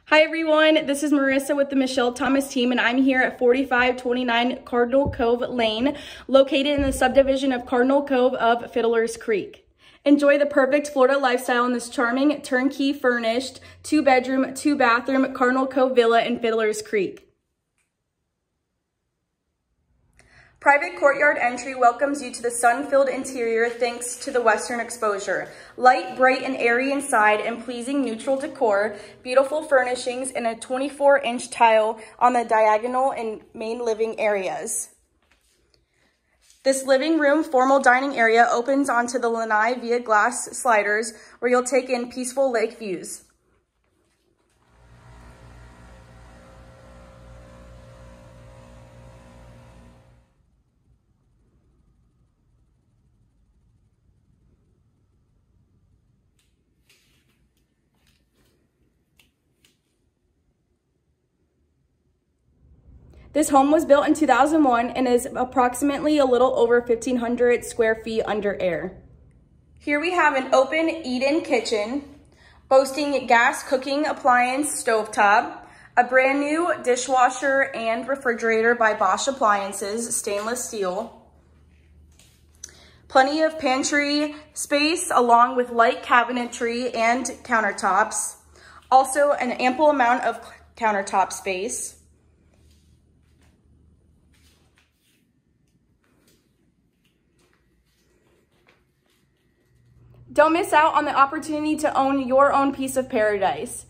Hi everyone, this is Marissa with the Michelle Thomas team, and I'm here at 4529 Cardinal Cove Lane, located in the subdivision of Cardinal Cove of Fiddler's Creek. Enjoy the perfect Florida lifestyle in this charming, turnkey furnished, 2-bedroom, 2-bathroom Cardinal Cove Villa in Fiddler's Creek. Private courtyard entry welcomes you to the sun-filled interior thanks to the western exposure. Light, bright, and airy inside and pleasing neutral decor, beautiful furnishings, and a 24-inch tile on the diagonal and main living areas. This living room formal dining area opens onto the lanai via glass sliders where you'll take in peaceful lake views. This home was built in 2001 and is approximately a little over 1,500 square feet under air. Here we have an open eat-in kitchen, boasting gas cooking appliance stovetop, a brand new dishwasher and refrigerator by Bosch Appliances, stainless steel, plenty of pantry space along with light cabinetry and countertops, also an ample amount of countertop space. Don't miss out on the opportunity to own your own piece of paradise.